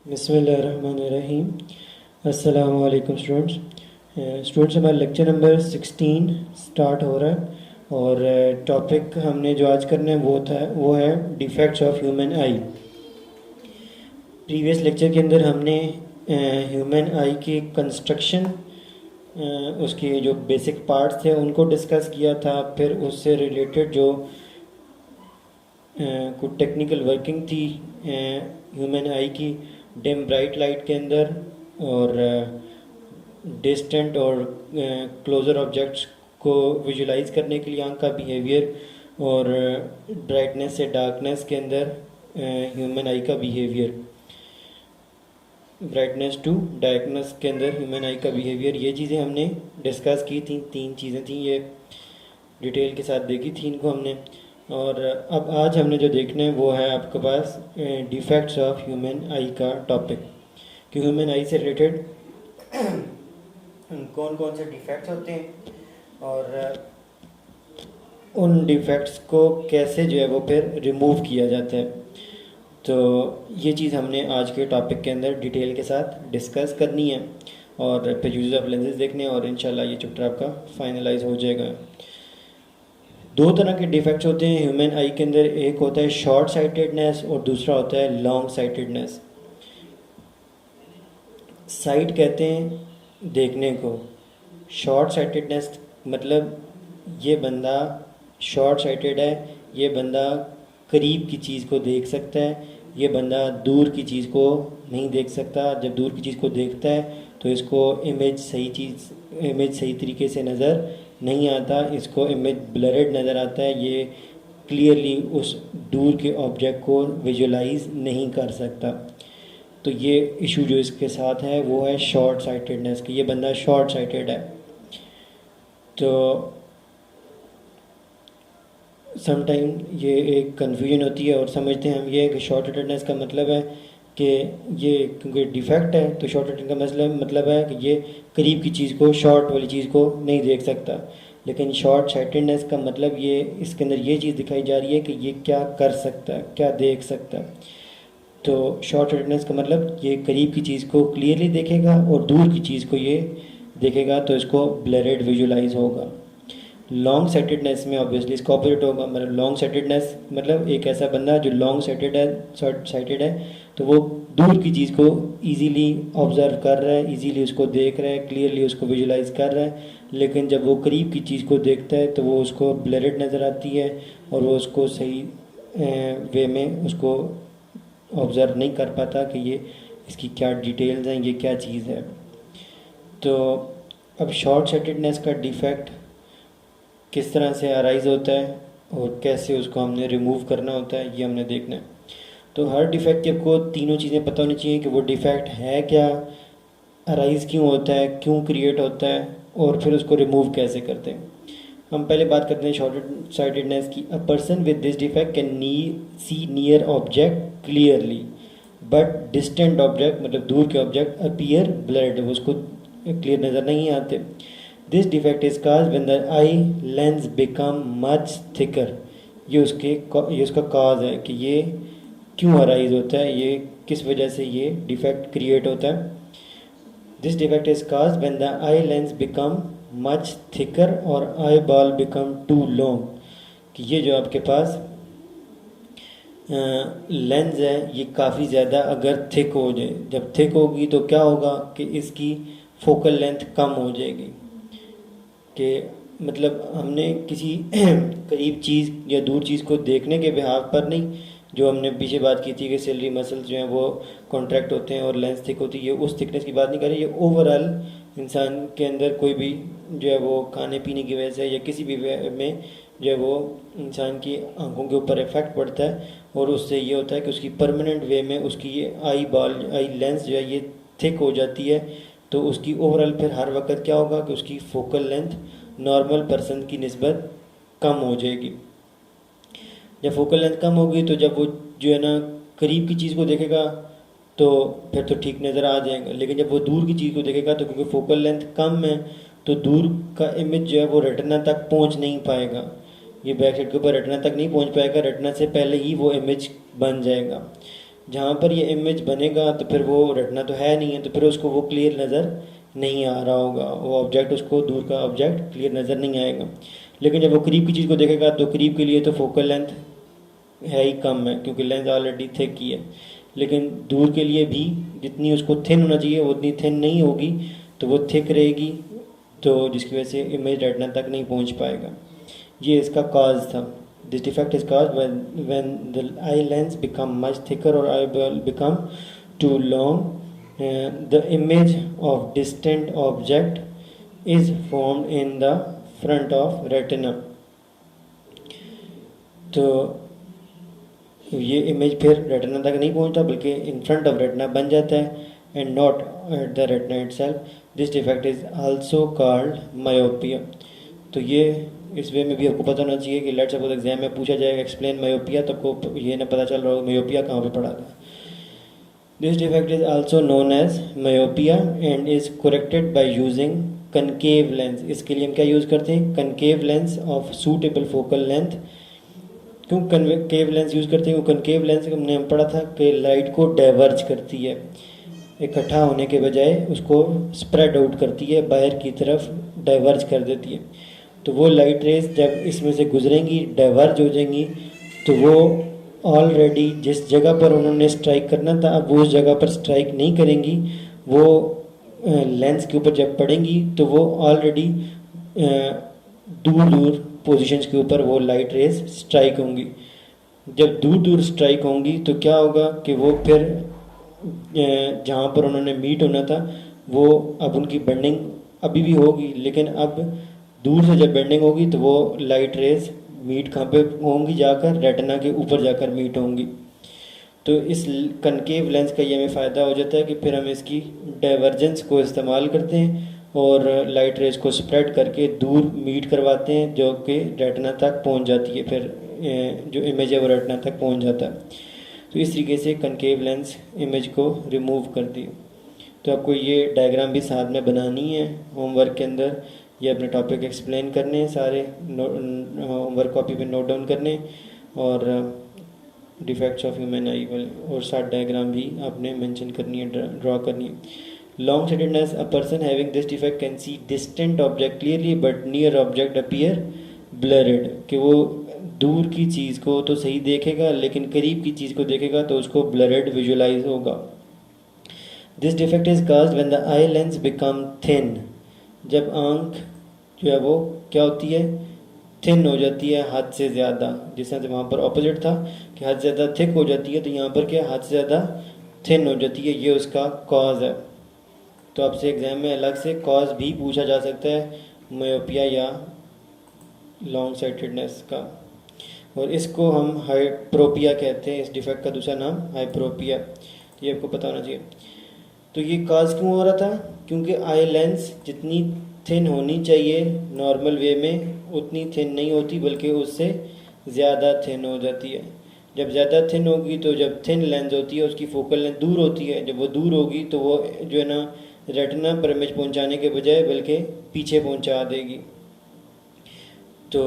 बिस्मिल्लाहिर्रहमानिर्रहीम। अस्सलामु अलैकुम स्टूडेंट्स, हमारा लेक्चर नंबर 16 स्टार्ट हो रहा है और टॉपिक हमने जो आज करना है वो है defects of human I. Previous lecture के अंदर हमने ह्यूमन आई की कंस्ट्रक्शन, उसके जो बेसिक पार्ट्स थे उनको डिस्कस किया था। फिर उससे रिलेटेड जो कुछ टेक्निकल वर्किंग थी ह्यूमन आई की डिम ब्राइट लाइट के अंदर, और डिस्टेंट और क्लोज़र ऑब्जेक्ट्स को विजुलाइज करने के लिए आंख का बिहेवियर, और ब्राइटनेस से डार्कनेस के अंदर ह्यूमन आई का बिहेवियर, ब्राइटनेस टू डार्कनेस के अंदर ह्यूमन आई का बिहेवियर, ये चीज़ें हमने डिस्कस की थी। 3 चीज़ें थी, ये डिटेल के साथ देखी थी इनको हमने। और अब आज हमने जो देखना है वो है आपके पास डिफेक्ट्स ऑफ ह्यूमन आई का टॉपिक, कि ह्यूमन आई से रिलेटेड कौन कौन से डिफेक्ट्स होते हैं और उन डिफेक्ट्स को कैसे जो है वो फिर रिमूव किया जाता है। तो ये चीज़ हमने आज के टॉपिक के अंदर डिटेल के साथ डिस्कस करनी है और फिर यूज़ ऑफ लेंसेज देखने हैं, और इंशाल्लाह ये चैप्टर आपका फाइनलाइज हो जाएगा। 2 तरह के डिफेक्ट्स होते हैं ह्यूमन आई के अंदर, एक होता है शॉर्ट साइटेडनेस और दूसरा होता है लॉन्ग साइटेडनेस। साइट कहते हैं देखने को, शॉर्ट साइटेडनेस मतलब ये बंदा शॉर्ट साइटेड है, ये बंदा करीब की चीज़ को देख सकता है, ये बंदा दूर की चीज़ को नहीं देख सकता। जब दूर की चीज़ को देखता है तो इसको इमेज सही तरीके से नज़र नहीं आता, इसको इमेज ब्लरेड नज़र आता है, ये क्लियरली उस दूर के ऑब्जेक्ट को विजुलाइज नहीं कर सकता। तो ये इशू जो इसके साथ है वो है शॉर्ट साइटेडनेस की, ये बंदा शॉर्ट साइटेड है। तो समटाइम ये एक कन्फ्यूजन होती है और समझते हैं हम ये कि शॉर्ट साइटेडनेस का मतलब है कि ये क्योंकि डिफेक्ट है तो शॉर्ट साइटेड का मतलब है कि ये करीब की चीज़ को, शॉर्ट वाली चीज़ को नहीं देख सकता। लेकिन शॉर्ट साइटेडनेस का मतलब ये, इसके अंदर ये चीज़ दिखाई जा रही है कि ये क्या कर सकता है, क्या देख सकता है। तो शॉर्ट साइटेडनेस का मतलब ये करीब की चीज़ को क्लियरली देखेगा और दूर की चीज़ को ये देखेगा, तो इसको ब्लरेड विजुलाइज होगा। लॉन्ग साइटेडनेस में ऑब्वियसली इसका ऑपोजिट होगा। मतलब लॉन्ग साइटेडनेस मतलब एक ऐसा बंदा जो लॉन्ग साइटेड है, शॉर्ट साइटेड है, तो वो दूर की चीज़ को इजीली ऑब्जर्व कर रहा है, इजीली उसको देख रहा है, क्लियरली उसको विजुलाइज कर रहा है। लेकिन जब वो करीब की चीज़ को देखता है तो वो उसको ब्लरेड नज़र आती है और वो उसको सही वे में उसको ऑब्ज़र्व नहीं कर पाता कि ये इसकी क्या डिटेल्स हैं, ये क्या चीज़ है। तो अब शॉर्ट साइटेडनेस का डिफेक्ट किस तरह से अराइज़ होता है और कैसे उसको हमने रिमूव करना होता है, ये हमने देखना है। तो हर डिफेक्ट के आपको तीनों चीज़ें पता होनी चाहिए कि वो डिफेक्ट है क्या, अराइज़ क्यों होता है, क्यों क्रिएट होता है, और फिर उसको रिमूव कैसे करते हैं। हम पहले बात करते हैं शॉर्ट साइटेडनेस की। A person with this defect can C near object clearly but distant object, मतलब दूर के ऑब्जेक्ट, अपीयर ब्लर्ड, उसको क्लियर नज़र नहीं आते। This defect is cause when the eye lens become much thicker. ये उसका काज है कि ये क्यों अराइज होता है, ये किस वजह से ये डिफेक्ट क्रिएट होता है। This defect is cause when the eye lens become much thicker और eye ball become too long, कि ये जो आपके पास लेंस है ये काफ़ी ज़्यादा अगर थिक हो जाए, जब थिक होगी तो क्या होगा कि इसकी फोकल लेंथ कम हो जाएगी। कि मतलब हमने किसी करीब चीज़ या दूर चीज़ को देखने के बिहाव पर नहीं, जो हमने पीछे बात की थी कि सैलरी मसल्स जो हैं वो कॉन्ट्रैक्ट होते हैं और लेंस थिक होती है, ये उस थिकनेस की बात नहीं कर रही, ये ओवरऑल इंसान के अंदर कोई भी जो है वो खाने पीने की वजह से या किसी भी वे में जो है वो इंसान की आंखों के ऊपर इफेक्ट पड़ता है, और उससे ये होता है कि उसकी परमानेंट वे में उसकी ये आई लेंस जो है ये थिक हो जाती है। तो उसकी ओवरऑल फिर हर वक्त क्या होगा कि उसकी फोकल लेंथ नॉर्मल पर्सन की निस्बत कम हो जाएगी। जब फोकल लेंथ कम होगी तो जब वो जो है ना करीब की चीज़ को देखेगा तो फिर तो ठीक नज़र आ जाएगा, लेकिन जब वो दूर की चीज़ को देखेगा तो क्योंकि फोकल लेंथ कम है तो दूर का इमेज जो है वो रेटिना तक पहुंच नहीं पाएगा, ये बैक साइड के ऊपर रेटिना तक नहीं पहुंच पाएगा, रेटिना से पहले ही वो इमेज बन जाएगा। जहाँ पर ये इमेज बनेगा तो फिर वो रेटिना तो है नहीं है, तो फिर उसको वो क्लियर नज़र नहीं आ रहा होगा, वो ऑब्जेक्ट, उसको दूर का ऑब्जेक्ट क्लियर नज़र नहीं आएगा। लेकिन जब वो करीब की चीज़ को देखेगा तो करीब के लिए तो फोकल लेंथ है ही कम है, क्योंकि लेंस ऑलरेडी थिक ही है। लेकिन दूर के लिए भी जितनी उसको थिन होना चाहिए वो उतनी थिन नहीं होगी, तो वो थिक रहेगी, तो जिसकी वजह से इमेज रेटिना तक नहीं पहुंच पाएगा। ये इसका कॉज था। This defect is cause when the eye lens become much thicker और eye ball become too long, the image of distant object is formed in the front of retina. तो ये इमेज फिर रेटिना तक नहीं पहुंचता बल्कि in front of retina बन जाता है and not at the retina itself. This defect is also called myopia. तो ये इस वे में भी आपको पता होना चाहिए कि लेट्स सपोज एग्जाम में पूछा जाएगा एक्सप्लेन मायोपिया, तो आपको ये ना पता चल रहा हो मायोपिया कहाँ पे पढ़ा था। This defect is also known as myopia and is corrected by using concave lens. इसके लिए हम क्या यूज़ करते हैं? Concave lens of suitable focal length. क्यों कनकेव लेंस यूज़ करते हैं? वो कनकेव लेंस हमने हम पढ़ा था कि लाइट को डाइवर्ज करती है, इकट्ठा होने के बजाय उसको स्प्रेड आउट करती है, बाहर की तरफ डाइवर्ज कर देती है। तो वो लाइट रेज जब इसमें से गुजरेंगी, डाइवर्ज हो जाएंगी, तो वो ऑलरेडी जिस जगह पर उन्होंने स्ट्राइक करना था अब वो उस जगह पर स्ट्राइक नहीं करेंगी। वो लेंस के ऊपर जब पड़ेंगी तो वो ऑलरेडी दूर दूर पोजीशंस के ऊपर वो लाइट रेज स्ट्राइक होंगी। जब दूर दूर स्ट्राइक होंगी तो क्या होगा कि वो फिर जहाँ पर उन्होंने मीट होना था वो अब उनकी बेंडिंग अभी भी होगी, लेकिन अब दूर से जब बेंडिंग होगी तो वो लाइट रेज मीट कहाँ पे होंगी? जाकर रेटिना के ऊपर जाकर मीट होंगी। तो इस कनकेव लेंस का ये हमें फ़ायदा हो जाता है कि फिर हम इसकी डाइवर्जेंस को इस्तेमाल करते हैं और लाइट रेज को स्प्रेड करके दूर मीट करवाते हैं, जो कि रेटिना तक पहुंच जाती है, फिर जो इमेज है वो रेटिना तक पहुंच जाता है। तो इस तरीके से कनकेव लेंस इमेज को रिमूव करती है। तो आपको ये डायग्राम भी साथ में बनानी है होमवर्क के अंदर, ये अपने टॉपिक एक्सप्लेन करने हैं सारे, होमवर्क कॉपी पे नोट डाउन करने, और डिफेक्ट्स ऑफ ह्यूमन आई और साथ डायग्राम भी आपने मेंशन करनी है, ड्रॉ करनी है। Long sightedness, a person having this defect can see distant object clearly but near object appear blurred. कि वो दूर की चीज़ को तो सही देखेगा लेकिन करीब की चीज़ को देखेगा तो उसको ब्लरिड विजुलाइज होगा। This defect is caused when the eye lens become thin. जब आंख जो है वो क्या होती है? थिन हो जाती है, हद से ज़्यादा। जिस तरह से वहाँ पर ऑपोजिट था कि हद से ज़्यादा थिक हो जाती है, तो यहाँ पर क्या हद से ज़्यादा थिन हो जाती है, ये उसका कॉज है। तो आपसे एग्जाम में अलग से कॉज भी पूछा जा सकता है मायोपिया या लॉन्ग साइटेडनेस का, और इसको हम हाइप्रोपिया कहते हैं। इस डिफेक्ट का दूसरा नाम हाइप्रोपिया, ये आपको पता होना चाहिए। तो ये कॉज क्यों हो रहा था? क्योंकि आई लेंस जितनी थिन होनी चाहिए नॉर्मल वे में उतनी थिन नहीं होती, बल्कि उससे ज़्यादा थिन हो जाती है। जब ज़्यादा थिन होगी तो जब थिन लेंस होती है उसकी फोकल लेंथ दूर होती है, जब वो दूर होगी तो वो जो है ना रेटिना पर इमेज पहुंचाने के बजाय बल्कि पीछे पहुंचा देगी। तो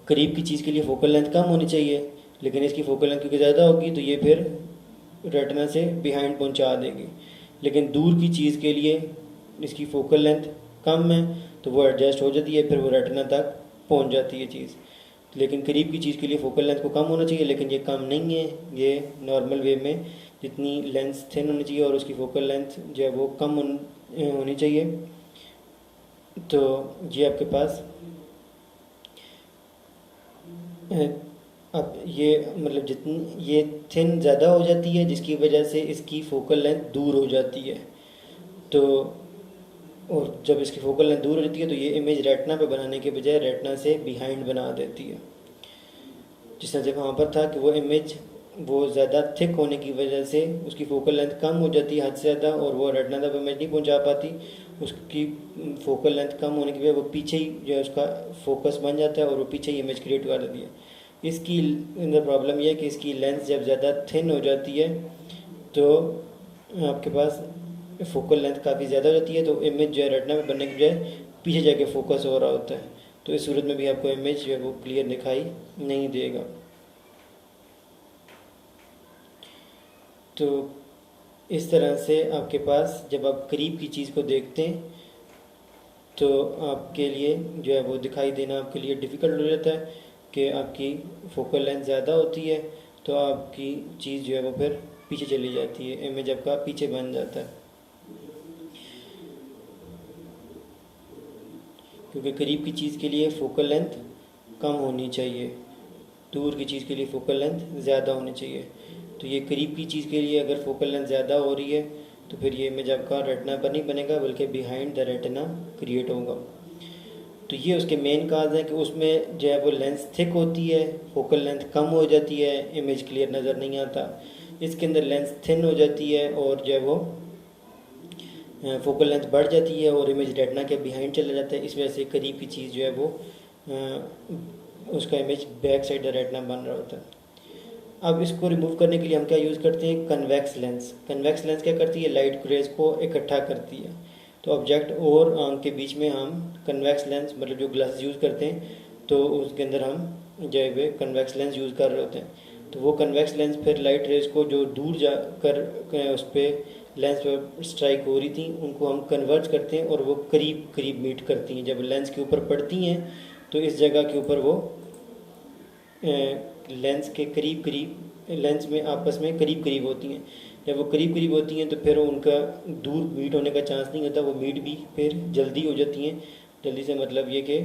करीब की चीज़ के लिए फोकल लेंथ कम होनी चाहिए, लेकिन इसकी फोकल लेंथ क्योंकि ज़्यादा होगी तो ये फिर रेटिना से बिहाइंड पहुंचा देगी। लेकिन दूर की चीज़ के लिए इसकी फोकल लेंथ कम है तो वो एडजस्ट हो जाती है, फिर वो रेटिना तक पहुंच जाती है चीज़। लेकिन करीब की चीज़ के लिए फोकल लेंथ को कम होना चाहिए, लेकिन ये कम नहीं है। ये नॉर्मल वे में जितनी लेंस थिन होनी चाहिए और उसकी फोकल लेंथ जो है वो कम होनी चाहिए। तो ये आपके पास अब ये मतलब जितनी ये थिन ज़्यादा हो जाती है जिसकी वजह से इसकी फोकल लेंथ दूर हो जाती है। तो और जब इसकी फोकल लेंथ दूर हो जाती है तो ये इमेज रेटिना पे बनाने के बजाय रेटिना से बिहाइंड बना देती है। जिस तरह से वहाँ पर था कि वो इमेज वो ज़्यादा थिक होने की वजह से उसकी फोकल लेंथ कम हो जाती है हद से ज़्यादा, और वो रेटिना तक इमेज नहीं पहुँचा पाती। उसकी फोकल लेंथ कम होने की वजह वो पीछे ही जो है उसका फोकस बन जाता है और वो पीछे ही इमेज क्रिएट कर देती है। इसकी अंदर प्रॉब्लम यह है कि इसकी लेंथ जब ज़्यादा थिन हो जाती है तो आपके पास फोकल लेंथ काफ़ी ज़्यादा हो जाती है, तो इमेज जो है रेटिना में बनने के बजाय पीछे जाके फोकस हो रहा होता है। तो इस सूरत में भी आपको इमेज जो है वो क्लियर दिखाई नहीं देगा। तो इस तरह से आपके पास जब आप करीब की चीज़ को देखते हैं तो आपके लिए जो है वो दिखाई देना आपके लिए डिफ़िकल्ट हो जाता है कि आपकी फोकल लेंथ ज़्यादा होती है, तो आपकी चीज़ जो है वो फिर पीछे चली जाती है, इमेज आपका पीछे बन जाता है। क्योंकि करीब की चीज़ के लिए फोकल लेंथ कम होनी चाहिए, दूर की चीज़ के लिए फोकल लेंथ ज़्यादा होनी चाहिए। तो ये करीब की चीज़ के लिए अगर फोकल लेंथ ज़्यादा हो रही है तो फिर ये इमेज आपका रेटिना पर नहीं बनेगा बल्कि बिहाइंड द रेटिना क्रिएट होगा। तो ये उसके मेन काज हैं कि उसमें जो है वो लेंस थिक होती है, फोकल लेंथ कम हो जाती है, इमेज क्लियर नज़र नहीं आता। इसके अंदर लेंस थिन हो जाती है और जो है वो फोकल लेंथ बढ़ जाती है और इमेज रेटिना के बिहाइंड चला जाता है। इस वजह से करीब की चीज़ जो है वो उसका image back side the retina बन रहा होता है। अब इसको रिमूव करने के लिए हम क्या यूज़ करते हैं, कन्वेक्स लेंस। कन्वेक्स लेंस क्या करती है, लाइट रेज को इकट्ठा करती है। तो ऑब्जेक्ट और आंख के बीच में हम कन्वेक्स लेंस मतलब जो ग्लासेस यूज़ करते हैं तो उसके अंदर हम जो है कन्वेक्स लेंस यूज़ कर रहे होते हैं। तो वो कन्वेक्स लेंस फिर लाइट रेज को जो दूर जाकर उस पर लेंस पर स्ट्राइक हो रही थी उनको हम कन्वर्ज करते हैं और वो करीब करीब मीट करती हैं। जब लेंस के ऊपर पड़ती हैं तो इस जगह के ऊपर वो लेंस के करीब करीब लेंस में आपस में करीब करीब होती हैं। जब वो करीब करीब होती हैं तो फिर उनका दूर मीट होने का चांस नहीं होता, वो मीट भी फिर जल्दी हो जाती हैं। जल्दी से मतलब ये कि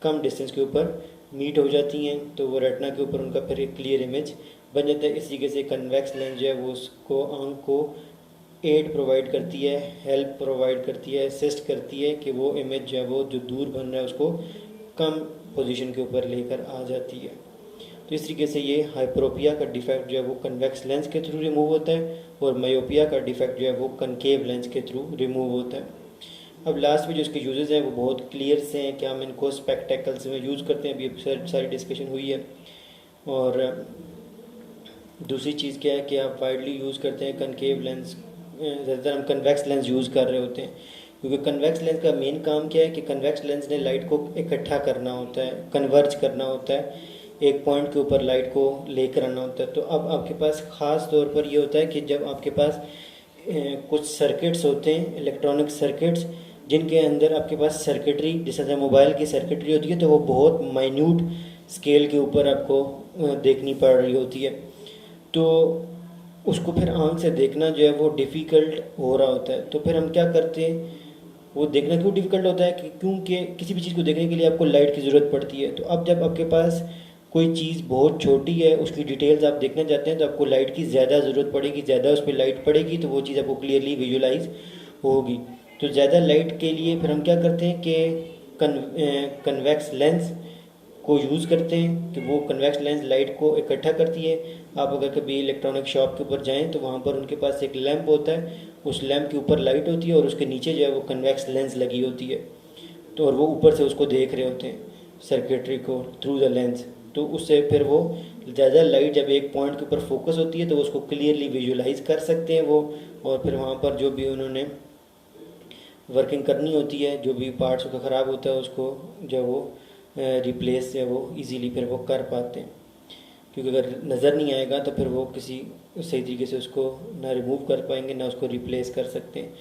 कम डिस्टेंस के ऊपर मीट हो जाती हैं, तो वो रेटिना के ऊपर उनका फिर एक क्लियर इमेज बन जाता है। इस तरीके से कन्वेक्स लेंस जो है वो उसको आंख को एड प्रोवाइड करती है, हेल्प प्रोवाइड करती है, असिस्ट करती है कि वो इमेज जो है वो जो दूर बन रहा है उसको कम पोजीशन के ऊपर लेकर आ जाती है। तो इस तरीके से ये हाइप्रोपिया का डिफेक्ट जो है वो कन्वेक्स लेंस के थ्रू रिमूव होता है और मायोपिया का डिफेक्ट जो है वो कनकेव लेंस के थ्रू रिमूव होता है। अब लास्ट में जो इसके यूजेस हैं वो बहुत क्लियर से हैं कि हम इनको स्पेक्टेकल्स में यूज़ करते हैं, अभी सारी डिस्कशन हुई है। और दूसरी चीज़ क्या है कि आप वाइडली यूज़ करते हैं कनकेव लेंस, ज़्यादातर हम कन्वेक्स लेंस यूज़ कर रहे होते हैं। क्योंकि कन्वेक्स लेंस का मेन काम क्या है कि कन्वेक्स लेंस ने लाइट को इकट्ठा करना होता है, कन्वर्ज करना होता है, एक पॉइंट के ऊपर लाइट को लेकर आना होता है। तो अब आपके पास ख़ास तौर पर ये होता है कि जब आपके पास कुछ सर्किट्स होते हैं, इलेक्ट्रॉनिक सर्किट्स, जिनके अंदर आपके पास सर्किटरी जैसे मोबाइल की सर्किटरी होती है तो वो बहुत माइन्यूट स्केल के ऊपर आपको देखनी पड़ रही होती है। तो उसको फिर आंख से देखना जो है वो डिफ़िकल्ट हो रहा होता है। तो फिर हम क्या करते हैं, वो देखना क्यों डिफ़िकल्ट होता है कि क्योंकि किसी भी चीज़ को देखने के लिए आपको लाइट की ज़रूरत पड़ती है। तो अब जब आपके पास कोई चीज़ बहुत छोटी है, उसकी डिटेल्स आप देखना चाहते हैं तो आपको लाइट की ज़्यादा ज़रूरत पड़ेगी, ज़्यादा उस पर लाइट पड़ेगी तो वो चीज़ आपको क्लियरली विजुलाइज होगी। तो ज़्यादा लाइट के लिए फिर हम क्या करते हैं कि कन्वेक्स लेंस को यूज़ करते हैं कि वो कन्वेक्स लेंस लाइट को इकट्ठा करती है। आप अगर कभी इलेक्ट्रॉनिक शॉप के ऊपर जाएं तो वहाँ पर उनके पास एक लैंप होता है, उस लैंप के ऊपर लाइट होती है और उसके नीचे जो है वो कन्वेक्स लेंस लगी होती है। तो और वो ऊपर से उसको देख रहे होते हैं सर्किटरी को थ्रू द लेंस। तो उससे फिर वो ज़्यादा लाइट जब एक पॉइंट के ऊपर फोकस होती है तो उसको क्लियरली विजुलाइज कर सकते हैं वो, और फिर वहाँ पर जो भी उन्होंने वर्किंग करनी होती है, जो भी पार्ट्स का ख़राब होता है उसको जो वो रिप्लेस है वो इजीली फिर वो कर पाते हैं। क्योंकि अगर नज़र नहीं आएगा तो फिर वो किसी सही तरीके से उसको ना रिमूव कर पाएंगे, ना उसको रिप्लेस कर सकते हैं,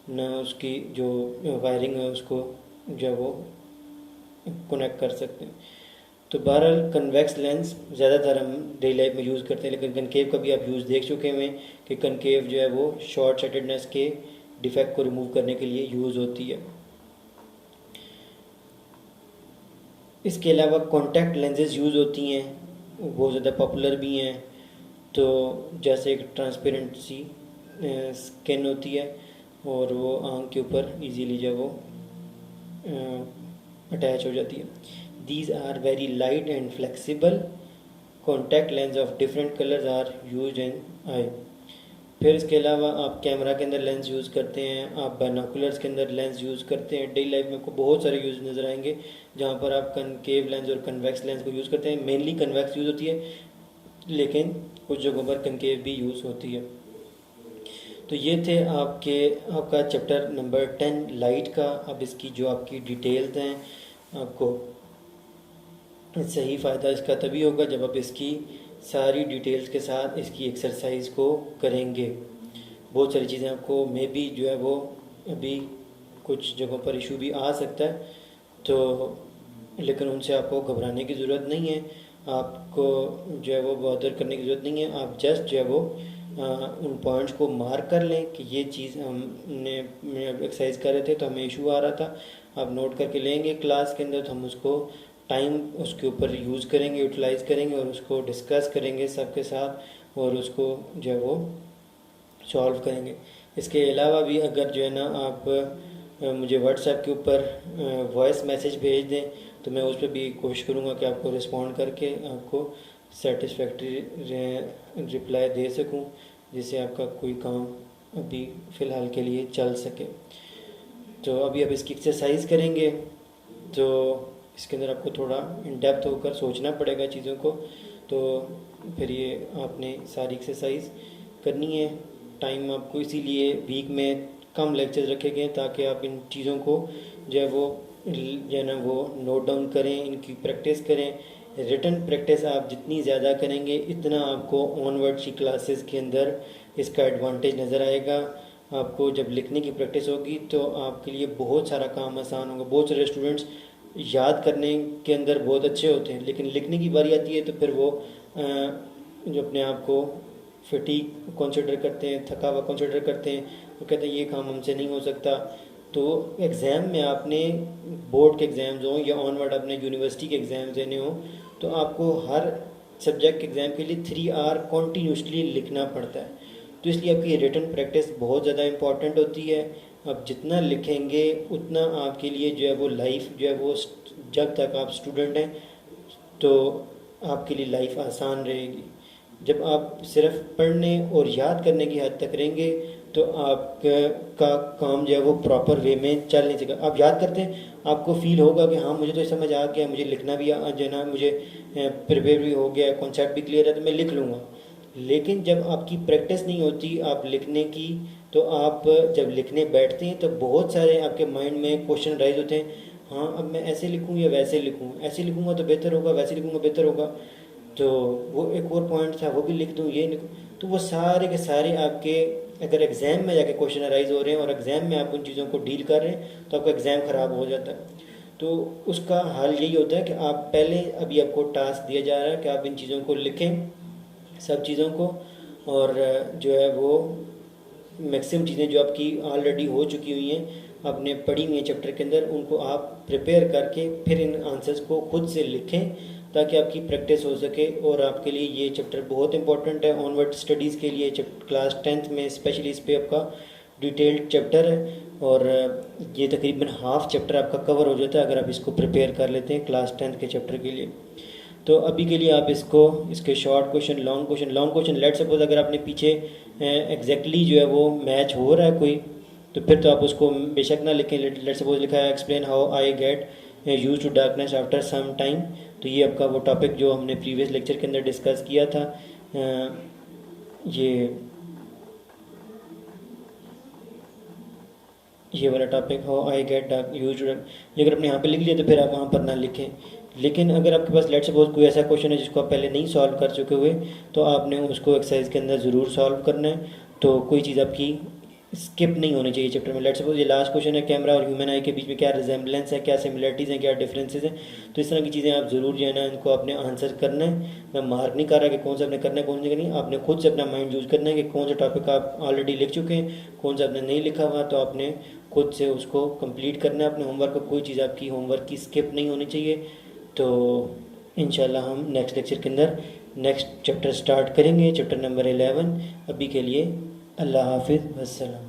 ना उसकी जो वायरिंग है उसको जो वो कनेक्ट कर सकते हैं। तो बहरहाल कन्वेक्स लेंस ज़्यादातर हम डेली लाइफ में यूज़ करते हैं, लेकिन कनकेव का भी आप यूज़ देख चुके हैं कि कनकेव जो है वो शॉर्ट साइटेडनेस के डिफेक्ट को रिमूव करने के लिए यूज़ होती है। इसके अलावा कॉन्टैक्ट लेंसेज यूज़ होती हैं, वो बहुत ज़्यादा पॉपुलर भी हैं। तो जैसे एक ट्रांसपेरेंट सी स्किन होती है और वो आँख के ऊपर इजीली जो वो अटैच हो जाती है। These are very light and flexible contact lens of different colours are use in eye. फिर इसके अलावा आप कैमरा के अंदर लेंस यूज़ करते हैं, आप बाइनोकुलर्स के अंदर लेंस यूज़ करते हैं। डेली लाइफ में आपको बहुत सारे यूज़ नज़र आएंगे जहाँ पर आप कनकेव लेंस और कन्वेक्स लेंस को यूज़ करते हैं। मेनली कन्वेक्स यूज़ होती है, लेकिन कुछ जगहों पर कनकेव भी यूज़ होती है। तो ये थे आपका चैप्टर नंबर 10 लाइट का। अब इसकी जो आपकी डिटेल्स हैं आपको सही फ़ायदा इसका तभी होगा जब आप इसकी सारी डिटेल्स के साथ इसकी एक्सरसाइज को करेंगे। बहुत सारी चीज़ें आपको मे बी जो है वो अभी कुछ जगहों पर इशू भी आ सकता है, तो लेकिन उनसे आपको घबराने की ज़रूरत नहीं है, आपको जो है वो बॉदर करने की ज़रूरत नहीं है। आप जस्ट जो है वो उन पॉइंट्स को मार्क कर लें कि ये चीज़ हमने एक्सरसाइज कर रहे थे तो हमें इशू आ रहा था, आप नोट करके लेंगे क्लास के अंदर, तो हम उसको टाइम उसके ऊपर यूज़ करेंगे, यूटिलाइज़ करेंगे और उसको डिस्कस करेंगे सबके साथ और उसको जो है वो सॉल्व करेंगे। इसके अलावा भी अगर जो है ना आप मुझे व्हाट्सएप के ऊपर वॉइस मैसेज भेज दें तो मैं उस पर भी कोशिश करूँगा कि आपको रिस्पॉन्ड करके आपको सेटिस्फैक्ट्री रिप्लाई दे सकूँ, जिससे आपका कोई काम अभी फ़िलहाल के लिए चल सके। तो अभी अब इसकी एक्सरसाइज करेंगे, तो इसके अंदर आपको थोड़ा इन डेप्थ होकर सोचना पड़ेगा चीज़ों को, तो फिर ये आपने सारी एक्सरसाइज करनी है। टाइम आपको इसीलिए वीक में कम लेक्चर रखे गए ताकि आप इन चीज़ों को जो है ना वो नोट डाउन करें, इनकी प्रैक्टिस करें। रिटन प्रैक्टिस आप जितनी ज़्यादा करेंगे इतना आपको ऑनवर्ड की क्लासेस के अंदर इसका एडवांटेज नज़र आएगा। आपको जब लिखने की प्रैक्टिस होगी तो आपके लिए बहुत सारा काम आसान होगा। बहुत सारे स्टूडेंट्स याद करने के अंदर बहुत अच्छे होते हैं, लेकिन लिखने की बारी आती है तो फिर वो जो अपने आप को फटीग कंसिडर करते हैं, थका हुआ कंसिडर करते हैं, वो कहते हैं ये काम हमसे नहीं हो सकता। तो एग्ज़ाम में आपने बोर्ड के एग्ज़ाम्स हों या ऑनवर्ड अपने यूनिवर्सिटी के एग्ज़ाम्स देने हों तो आपको हर सब्जेक्ट के एग्ज़ाम के लिए 3 आवर कॉन्टीन्यूसली लिखना पड़ता है। तो इसलिए आपकी रिटन प्रैक्टिस बहुत ज़्यादा इम्पॉर्टेंट होती है। आप जितना लिखेंगे उतना आपके लिए जो है वो लाइफ जो है वो जब तक आप स्टूडेंट हैं तो आपके लिए लाइफ आसान रहेगी। जब आप सिर्फ पढ़ने और याद करने की हद तक रहेंगे तो आपका काम जो है वो प्रॉपर वे में चल नहीं सकेगा। आप याद करते हैं, आपको फील होगा कि हाँ मुझे तो समझ आ गया, मुझे लिखना भी जो है ना मुझे प्रिपेयर भी हो गया, कॉन्सेप्ट भी क्लियर है तो मैं लिख लूँगा। लेकिन जब आपकी प्रैक्टिस नहीं होती आप लिखने की, तो आप जब लिखने बैठते हैं तो बहुत सारे आपके माइंड में क्वेश्चन राइज होते हैं, हाँ अब मैं ऐसे लिखूँ या वैसे लिखूँ, ऐसे लिखूँगा तो बेहतर होगा, वैसे लिखूँगा बेहतर होगा, तो वो एक और पॉइंट था वो भी लिख दूँ, ये लिखूँ। तो वो सारे के सारे आपके अगर एग्ज़ाम में जाके क्वेश्चन अराइज हो रहे हैं और एग्ज़ाम में आप उन चीज़ों को डील कर रहे हैं तो आपका एग्ज़ाम ख़राब हो जाता है। तो उसका हल यही होता है कि आप पहले अभी आपको टास्क दिया जा रहा है कि आप इन चीज़ों को लिखें, सब चीज़ों को, और जो है वो मैक्सिमम चीज़ें जो आपकी ऑलरेडी हो चुकी हुई हैं आपने पढ़ी हुई हैं चैप्टर के अंदर, उनको आप प्रिपेयर करके फिर इन आंसर्स को खुद से लिखें ताकि आपकी प्रैक्टिस हो सके। और आपके लिए ये चैप्टर बहुत इंपॉर्टेंट है ऑनवर्ड स्टडीज़ के लिए। क्लास 10th में स्पेशली इस पर आपका डिटेल्ड चैप्टर है और ये तकरीबन हाफ चैप्टर आपका कवर हो जाता है अगर आप इसको प्रिपेयर कर लेते हैं क्लास 10th के चैप्टर के लिए। तो अभी के लिए आप इसको इसके short question, long question let suppose अगर आपने पीछे एग्जैक्टली जो है वो मैच हो रहा है कोई, तो फिर तो आप उसको बेशक ना लिखें। लेट सपोज लिखा है explain how I get use to darkness after some time, तो ये आपका वो टॉपिक जो हमने प्रीवियस लेक्चर के अंदर डिस्कस किया था, ये वाला topic how I get use to, ये अगर आपने यहाँ पे लिख लिया तो फिर आप वहाँ पर ना लिखें। लेकिन अगर आपके पास लेट सपोज कोई ऐसा क्वेश्चन है जिसको आप पहले नहीं सॉल्व कर चुके हुए तो आपने उसको एक्सरसाइज के अंदर ज़रूर सॉल्व करना है, तो कोई चीज़ आपकी स्किप नहीं होनी चाहिए चैप्टर में। लेट सपोज ये लास्ट क्वेश्चन है कैमरा और ह्यूमन आई के बीच में क्या रिजेंबलेंस है, क्या सिमिलरिटीज़ हैं, क्या डिफरेंसेस हैं, तो इस तरह की चीज़ें आप ज़रूर जो है ना इनको आपने आंसर करना है। मैं मार्क नहीं कर रहा कि कौन सा आपने करना है कौन सा नहीं, आपने खुद से अपना माइंड यूज़ करना है कि कौन सा टॉपिक आप ऑलरेडी लिख चुके हैं, कौन सा आपने नहीं लिखा हुआ, तो आपने खुद से उसको कंप्लीट करना है अपने होमवर्क को। कोई चीज़ आपकी होमवर्क की स्किप नहीं होनी चाहिए। तो इंशाल्लाह हम नेक्स्ट लेक्चर के अंदर नेक्स्ट चैप्टर स्टार्ट करेंगे, चैप्टर नंबर 11। अभी के लिए अल्लाह हाफिज़, वस्सलाम।